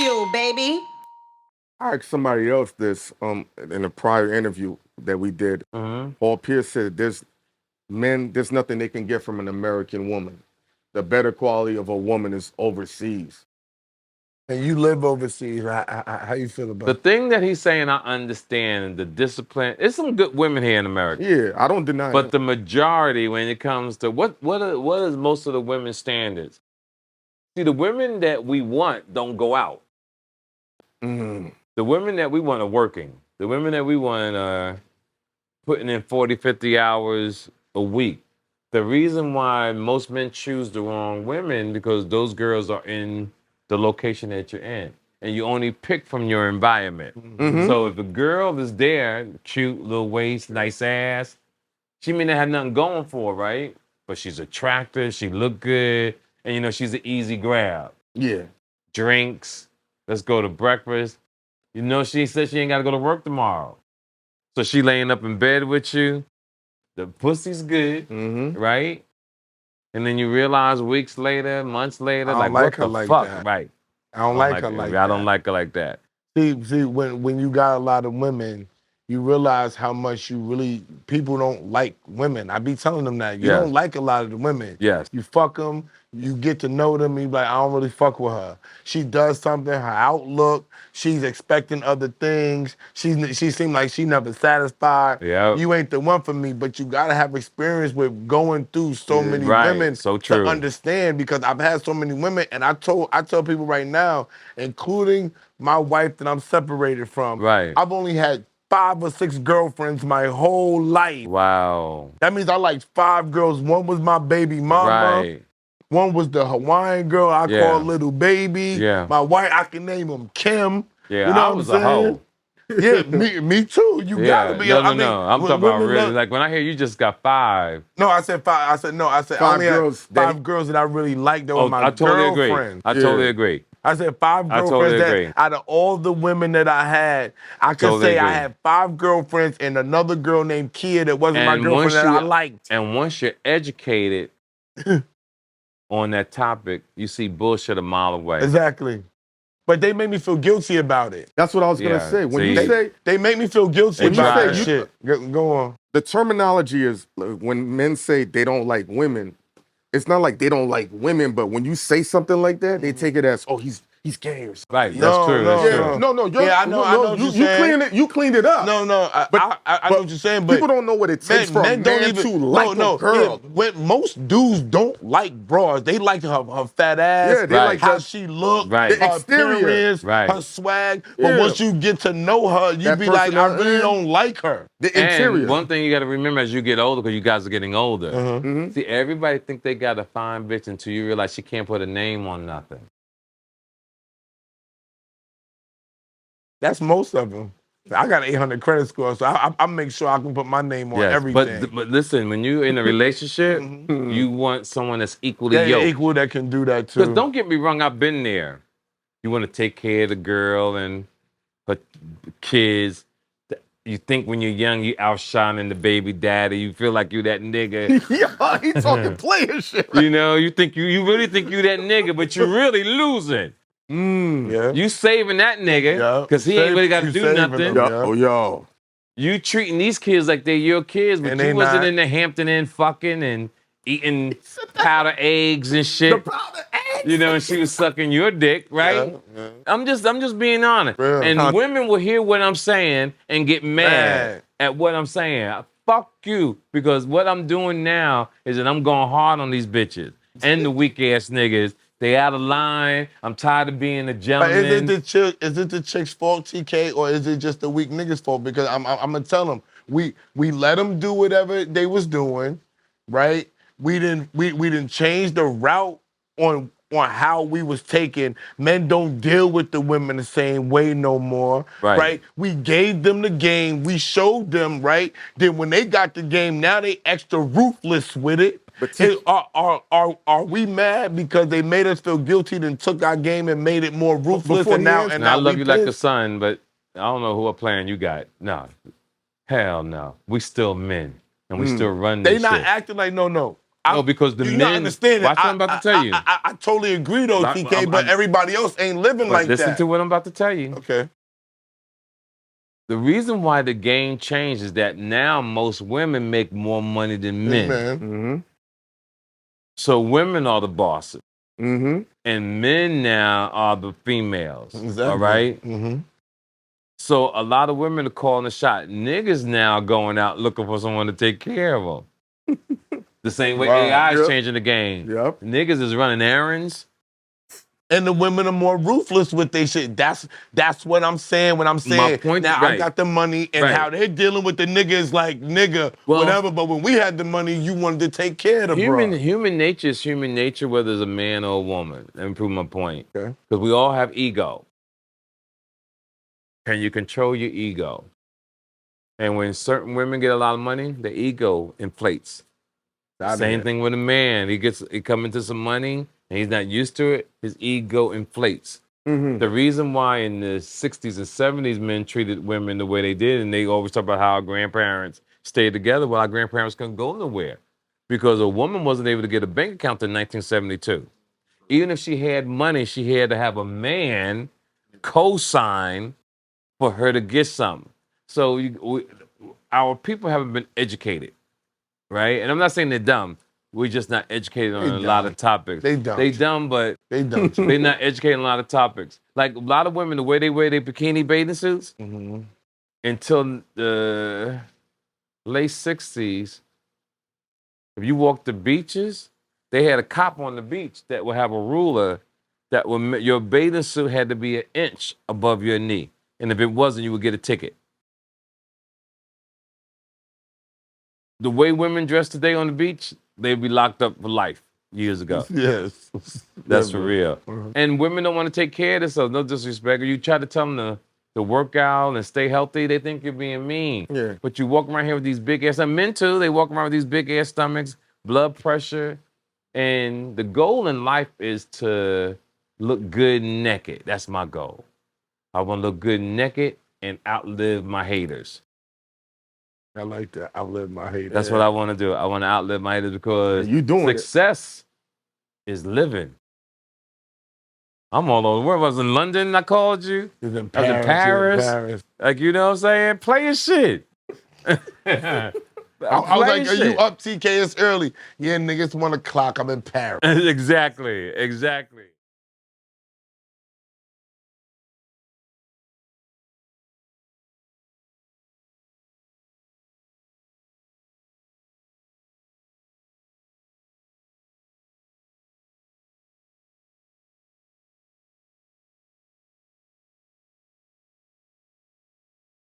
Bagfuel, baby. I asked somebody else this in a prior interview that we did. Paul Pierce said there's nothing they can get from an American woman. The better quality of a woman is overseas. And you live overseas. How you feel about The it? thing that he's saying, I understand the discipline. There's some good women here in America. Yeah, I don't deny But it. the majority, when it comes to what is most of the women's standards? See, the women that we want don't go out. The women that we want are working. The women that we want are putting in 40, 50 hours a week. The reason why most men choose the wrong women because those girls are in the location that you're in. And you only pick from your environment. So if a girl is there, cute, little waist, nice ass, she may not have nothing going for her, right? But she's attractive, she look good, and she's an easy grab. Yeah. Drinks, let's go to breakfast. She said she ain't gotta go to work tomorrow. So she laying up in bed with you. The pussy's good, right? And then you realize weeks later, months later, I don't what like her the like fuck, that. right? I don't like her like that. I don't like her like that. See, when you got a lot of women, you realize how much people don't like women. I be telling them that. You don't like a lot of the women. Yes. You fuck them, you get to know them, and you be like, I don't really fuck with her. She does something, her outlook, she's expecting other things. She seemed like she never satisfied. Yep. You ain't the one for me, but you gotta have experience with going through so many women So to true. understand, because I've had so many women, and I tell people right now, including my wife that I'm separated from, I've only had 5 or 6 girlfriends my whole life. Wow. That means I liked 5 girls. One was my baby mama. Right. One was the Hawaiian girl I call Little Baby. Yeah. My wife, I can name him Kim. Yeah, you know I what was I'm a hoe. Yeah, me too. You gotta be. No, I mean, I'm talking about really. love- Like when I hear you just got 5. No, I said 5. I said no. I said I only had 5 girls that I really liked that were my I totally girlfriends. agree. I totally agree. I said 5 I girlfriends totally that agree. out of all the women that I had, I could Totally say I agree. had 5 girlfriends and another girl named Kia that wasn't my girlfriend that I liked. And once you're educated on that topic, you see bullshit a mile away. Exactly. But they make me feel guilty about it. That's what I was gonna say. When you say they make me feel guilty about that shit. Go on. The terminology is when men say they don't like women, it's not like they don't like women, but when you say something like that, they take it as, oh, he's gay or something. Right, that's true. I know what you're saying. You cleaned it up. No, I know what you're saying, but people don't know what it takes for a man to like a girl. When most dudes don't like bras, they like her fat ass, Yeah, they like how she look, the her exterior, appearance, her swag. But once you get to know her, you be like, I really don't like her. The interior. And one thing you got to remember as you get older, because you guys are getting older. See, everybody think they got a fine bitch until you realize she can't put a name on nothing. That's most of them. I got 800 credit score, so I make sure I can put my name on everything. But listen, when you're in a relationship, you want someone that's equally yoked. Equal that can do that too. Because don't get me wrong, I've been there. You want to take care of the girl and her kids. You think when you're young, you outshining the baby daddy. You feel like you that nigga. Yeah, he talking player shit. You know, you really think you that nigga, but you're really losing. Yeah. You saving that nigga because he ain't really got to do nothing. Yo. You treating these kids like they're your kids, but you wasn't in the Hampton Inn fucking and eating powder eggs and shit. The powder eggs. You know, and she was sucking your dick, right? Yeah. I'm just being honest. Real. And women will hear what I'm saying and get mad at what I'm saying. Fuck you, because what I'm doing now is that I'm going hard on these bitches and the weak ass niggas. They out of line. I'm tired of being a gentleman. Is it the chick's fault, TK, or is it just the weak niggas' fault? Because I'm gonna tell them we let them do whatever they was doing, right? We didn't change the route on how we was taking. Men don't deal with the women the same way no more, right? We gave them the game. We showed them, right? Then when they got the game, now they extra ruthless with it. But are we mad because they made us feel guilty and took our game and made it more ruthless? And now I love you like a son, but I don't know who a plan you got. No, hell no. We still men, and we still run this They not shit. acting like no. No, because the you're men. not understanding. Watch what I'm about to tell you. I totally agree though, But TK, but everybody else ain't living But like listen that. to what I'm about to tell you. Okay. The reason why the game changed is that now most women make more money than men. Mm-hmm. So women are the bosses. Mm-hmm. And men now are the females. Exactly. All right? Mm-hmm. So a lot of women are calling the shot. Niggas now going out looking for someone to take care of them. The same way Wow. AI is Yep. changing the game. Yep. Niggas is running errands. And the women are more ruthless with their shit. That's what I'm saying when I'm saying, My point, now right. I got the money, and Right. how they're dealing with the nigga is like, nigga, Well, whatever. But when we had the money, you wanted to take care of the bro. Human nature is human nature, whether it's a man or a woman. Let me prove my point. Okay. Because we all have ego. Can you control your ego? And when certain women get a lot of money, the ego inflates. Same thing with a man. He come into some money and he's not used to it, his ego inflates. Mm-hmm. The reason why in the 60s and 70s men treated women the way they did, and they always talk about how our grandparents stayed together, well, our grandparents couldn't go nowhere because a woman wasn't able to get a bank account in 1972. Even if she had money, she had to have a man co-sign for her to get something. So our people haven't been educated, right? And I'm not saying they're dumb. We're just not educated on a lot of topics. They dumb. They dumb, but They don't. they're not educated on a lot of topics. Like a lot of women, the way they wear their bikini bathing suits, Mm-hmm. until the late 60s, if you walked the beaches, they had a cop on the beach that would have a ruler that would, your bathing suit had to be an inch above your knee. And if it wasn't, you would get a ticket. The way women dress today on the beach, they'd be locked up for life years ago. Yes. That's for real. Uh-huh. And women don't want to take care of themselves. No disrespect. You try to tell them to work out and stay healthy, they think you're being mean. Yeah. But you walk around here with these big ass, and men too, they walk around with these big ass stomachs, blood pressure. And the goal in life is to look good naked. That's my goal. I want to look good naked and outlive my haters. I like that. Outlive my haters. That's what I want to do. I want to outlive my haters because You doing it. success is living. I'm all over the world. I was in London, I called you. It's in I was in Paris. Like, you know what I'm saying? Play your shit. I was like, are you up, TK? It's early. Yeah, nigga, it's 1 o'clock. I'm in Paris. Exactly.